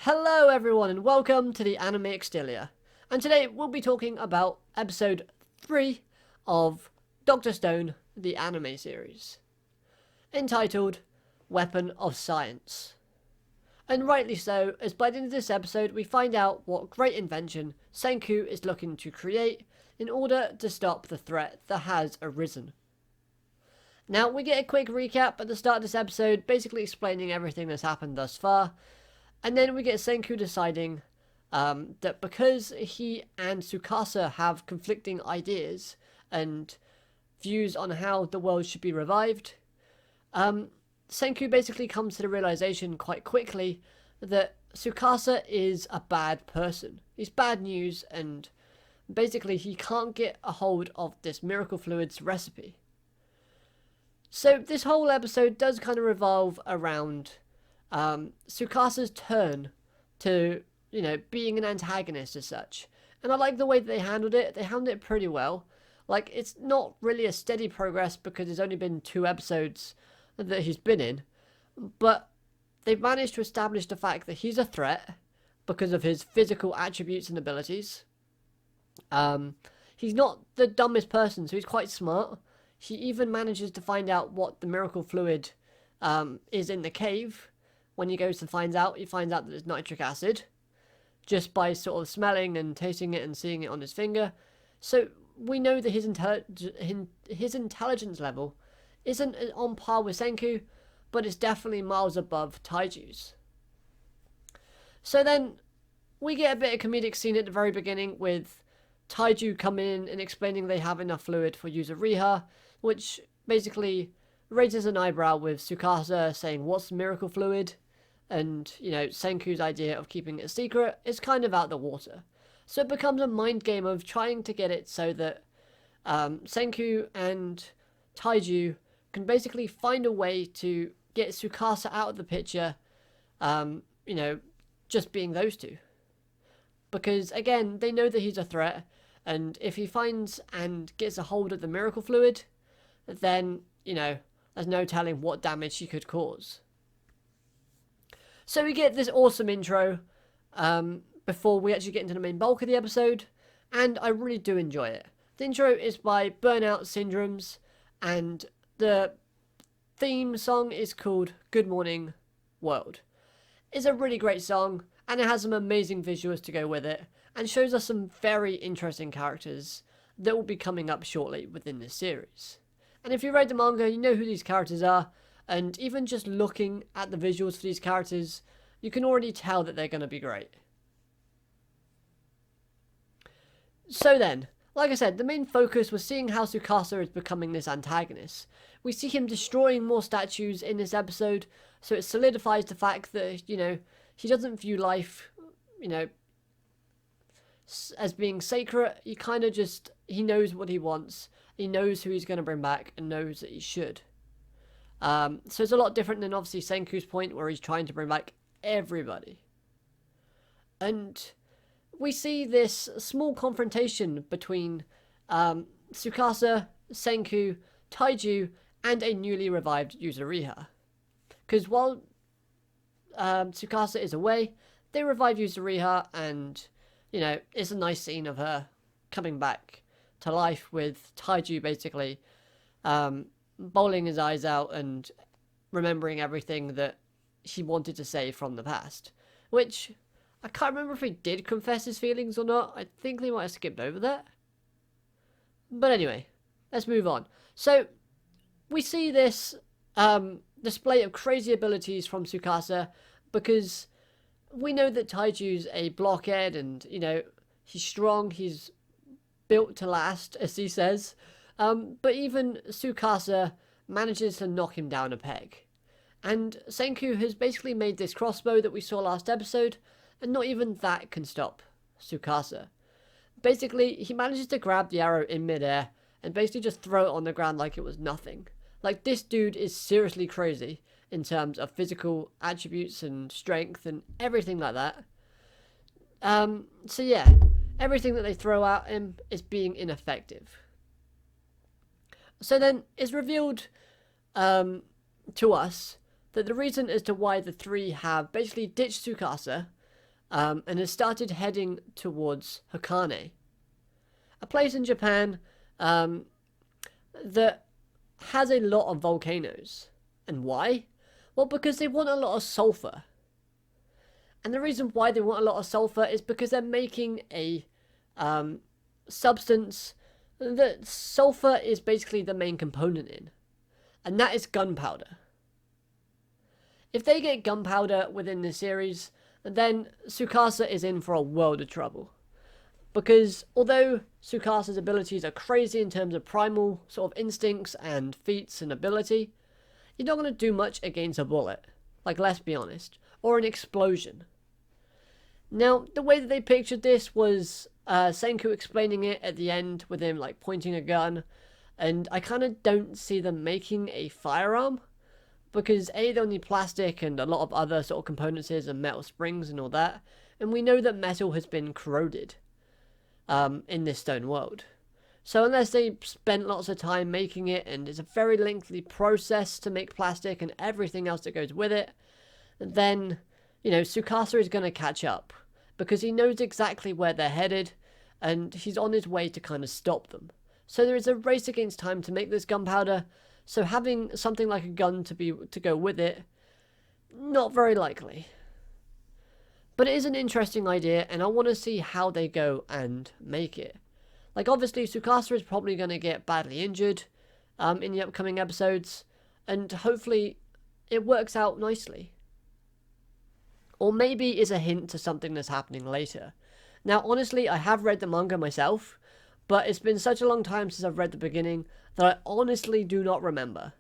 Hello everyone and welcome to the Anime Exterior. And today we'll be talking about episode 3 of Doctor Stone, the anime series, entitled Weapon of Science. And rightly so, as by the end of this episode we find out what great invention Senku is looking to create in order to stop the threat that has arisen. Now we get a quick recap at the start of this episode, basically explaining everything that's happened thus far. And then we get Senku deciding that because he and Tsukasa have conflicting ideas and views on how the world should be revived, Senku basically comes to the realization quite quickly that Tsukasa is a bad person. He's bad news, and basically he can't get a hold of this miracle fluids recipe. So this whole episode does kind of revolve around Tsukasa's turn to, being an antagonist as such. And I like the way that they handled it. They handled it pretty well. Like, it's not really a steady progress because there's only been 2 episodes that he's been in. But they've managed to establish the fact that he's a threat because of his physical attributes and abilities. He's not the dumbest person, so he's quite smart. He even manages to find out what the miracle fluid is in the cave. When he goes to find out, he finds out that it's nitric acid, just by sort of smelling and tasting it and seeing it on his finger. So we know that his intelligence level isn't on par with Senku, but it's definitely miles above Taiju's. So then we get a bit of comedic scene at the very beginning with Taiju coming in and explaining they have enough fluid for Yuzuriha, which basically raises an eyebrow with Tsukasa saying, "What's miracle fluid?" And, Senku's idea of keeping it a secret is kind of out the water. So it becomes a mind game of trying to get it so that Senku and Taiju can basically find a way to get Tsukasa out of the picture, just being those two. Because, again, they know that he's a threat, and if he finds and gets a hold of the miracle fluid, then, there's no telling what damage he could cause. So we get this awesome intro before we actually get into the main bulk of the episode, and I really do enjoy it. The intro is by Burnout Syndromes, and the theme song is called Good Morning World. It's a really great song, and it has some amazing visuals to go with it, and shows us some very interesting characters that will be coming up shortly within this series. And if you read the manga, you know who these characters are, and even just looking at the visuals for these characters, you can already tell that they're going to be great. So then, like I said, the main focus was seeing how Tsukasa is becoming this antagonist. We see him destroying more statues in this episode, so it solidifies the fact that, he doesn't view life, as being sacred. He knows what he wants. He knows who he's going to bring back and knows that he should. So it's a lot different than obviously Senku's point where he's trying to bring back everybody. And we see this small confrontation between Tsukasa, Senku, Taiju, and a newly revived Yuzuriha. Because while Tsukasa is away, they revive Yuzuriha, and, it's a nice scene of her coming back to life with Taiju basically bowling his eyes out and remembering everything that he wanted to say from the past. Which, I can't remember if he did confess his feelings or not. I think they might have skipped over that. But anyway, let's move on. So, we see this display of crazy abilities from Tsukasa because we know that Taiju's a blockhead and, he's strong, he's built to last, as he says. But even Tsukasa manages to knock him down a peg. And Senku has basically made this crossbow that we saw last episode, and not even that can stop Tsukasa. Basically, he manages to grab the arrow in midair and basically just throw it on the ground like it was nothing. Like, this dude is seriously crazy in terms of physical attributes and strength and everything like that. So yeah, everything that they throw at him is being ineffective. So then it's revealed to us that the reason as to why the three have basically ditched Tsukasa and has started heading towards Hakane, a place in Japan that has a lot of volcanoes. And why? Well, because they want a lot of sulfur. And the reason why they want a lot of sulfur is because they're making a substance that sulfur is basically the main component in. And that is gunpowder. If they get gunpowder within the series, then Tsukasa is in for a world of trouble. Because although Tsukasa's abilities are crazy in terms of primal sort of instincts and feats and ability, you're not going to do much against a bullet. Like, let's be honest. Or an explosion. Now, the way that they pictured this was Senku explaining it at the end with him, like, pointing a gun. And I kind of don't see them making a firearm. Because A, they'll need plastic and a lot of other sort of components and metal springs and all that. And we know that metal has been corroded in this stone world. So unless they spent lots of time making it, and it's a very lengthy process to make plastic and everything else that goes with it, then, you know, Tsukasa is going to catch up. Because he knows exactly where they're headed, and he's on his way to kind of stop them. So there is a race against time to make this gunpowder, so having something like a gun to go with it, not very likely. But it is an interesting idea, and I want to see how they go and make it. Like, obviously, Tsukasa is probably going to get badly injured in the upcoming episodes, and hopefully it works out nicely. Or maybe is a hint to something that's happening later. Now, honestly, I have read the manga myself, but it's been such a long time since I've read the beginning that I honestly do not remember.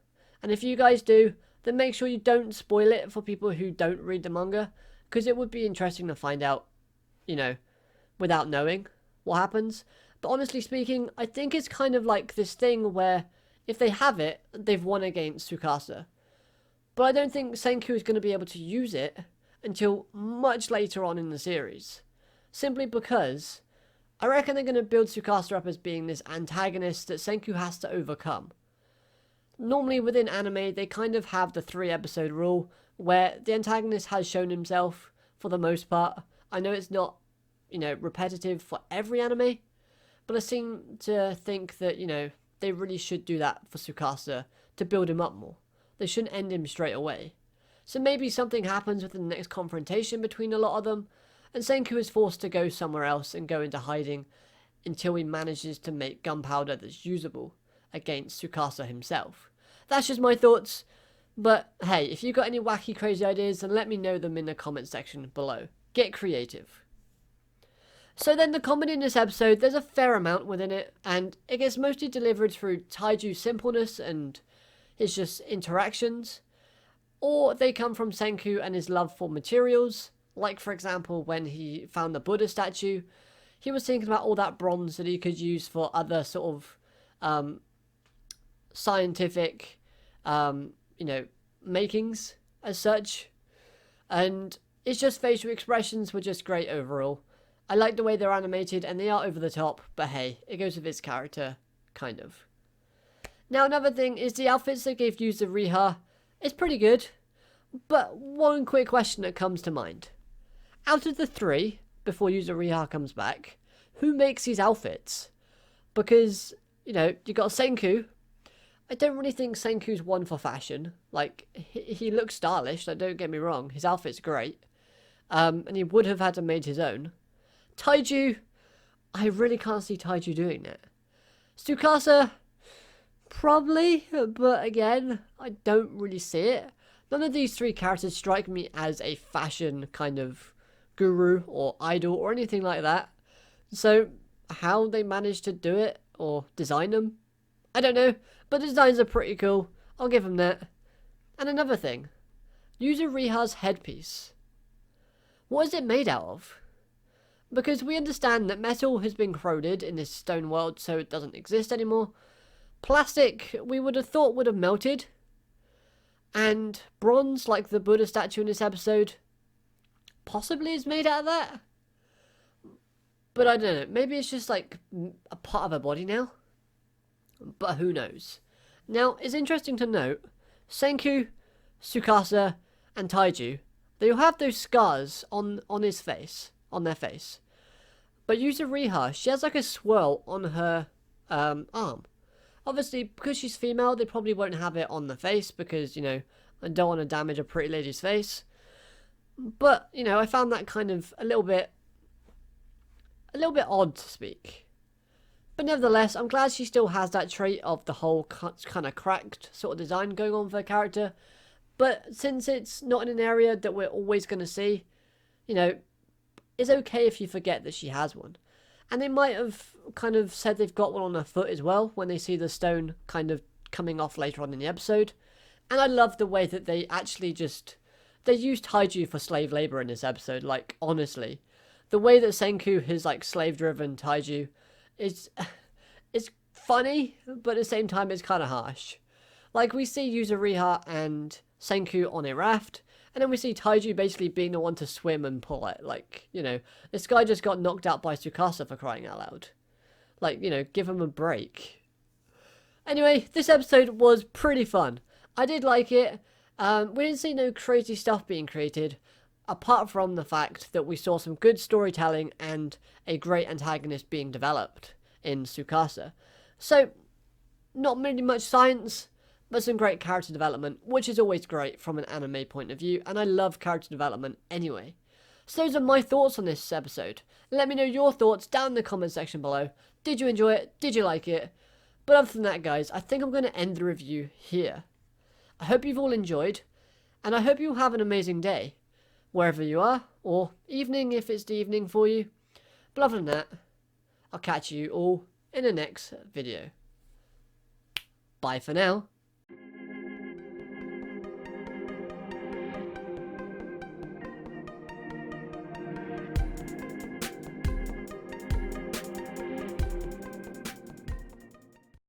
And if you guys do, then make sure you don't spoil it for people who don't read the manga, because it would be interesting to find out, you know, without knowing what happens. But honestly speaking, I think it's kind of like this thing where if they have it, they've won against Tsukasa. But I don't think Senku is going to be able to use it until much later on in the series. Simply because I reckon they're going to build Tsukasa up as being this antagonist that Senku has to overcome. Normally within anime, they kind of have the 3-episode rule, where the antagonist has shown himself for the most part. I know it's not, you know, repetitive for every anime, but I seem to think that, you know, they really should do that for Tsukasa to build him up more. They shouldn't end him straight away. So maybe something happens with the next confrontation between a lot of them, and Senku is forced to go somewhere else and go into hiding until he manages to make gunpowder that's usable against Tsukasa himself. That's just my thoughts, but hey, if you got any wacky crazy ideas, then let me know them in the comment section below. Get creative. So then the comedy in this episode, there's a fair amount within it, and it gets mostly delivered through Taiju's simpleness and his just interactions, or they come from Senku and his love for materials. Like, for example, when he found the Buddha statue, he was thinking about all that bronze that he could use for other sort of scientific, you know, makings as such. And it's just facial expressions were just great overall. I like the way they're animated, and they are over the top, but hey, it goes with his character, kind of. Now, another thing is the outfits they gave Yuzuriha is pretty good, but one quick question that comes to mind. Out of the 3, before Yuzuriha comes back, who makes these outfits? Because, you know, you got Senku. I don't really think Senku's one for fashion. Like, he looks stylish, like, don't get me wrong. His outfit's great. And he would have had to made his own. Taiju, I really can't see Taiju doing that. Tsukasa, probably, but again, I don't really see it. None of these 3 characters strike me as a fashion kind of guru or idol or anything like that. So how they managed to do it or design them, I don't know, but the designs are pretty cool. I'll give them that. And another thing, Yuzuriha's headpiece. What is it made out of? Because we understand that metal has been corroded in this stone world, so it doesn't exist anymore. Plastic, we would have thought would have melted. And bronze, like the Buddha statue in this episode, possibly is made out of that. But I don't know, maybe it's just like a part of her body now. But who knows. Now, it's interesting to note, Senku, Tsukasa, and Taiju, they'll have those scars on his face, on their face. But Yuzuriha, she has like a swirl on her arm. Obviously, because she's female, they probably won't have it on the face because, you know, I don't want to damage a pretty lady's face. But, you know, I found that kind of a little bit odd to speak. But nevertheless, I'm glad she still has that trait of the whole kind of cracked sort of design going on for her character. But since it's not in an area that we're always going to see, you know, it's okay if you forget that she has one. And they might have kind of said they've got one on her foot as well when they see the stone kind of coming off later on in the episode. And I love the way that they actually just... They used Taiju for slave labor in this episode, like, honestly. The way that Senku has, like, slave-driven Taiju is... It's funny, but at the same time it's kind of harsh. Like, we see Yuzuriha and Senku on a raft, and then we see Taiju basically being the one to swim and pull it. Like, you know, this guy just got knocked out by Tsukasa for crying out loud. Like, you know, give him a break. Anyway, this episode was pretty fun. I did like it. We didn't see no crazy stuff being created, apart from the fact that we saw some good storytelling and a great antagonist being developed in Tsukasa. So, not really much science, but some great character development, which is always great from an anime point of view, and I love character development anyway. So those are my thoughts on this episode. Let me know your thoughts down in the comment section below. Did you enjoy it? Did you like it? But other than that, guys, I think I'm going to end the review here. I hope you've all enjoyed, and I hope you have an amazing day, wherever you are, or evening if it's the evening for you. But other than that, I'll catch you all in the next video. Bye for now.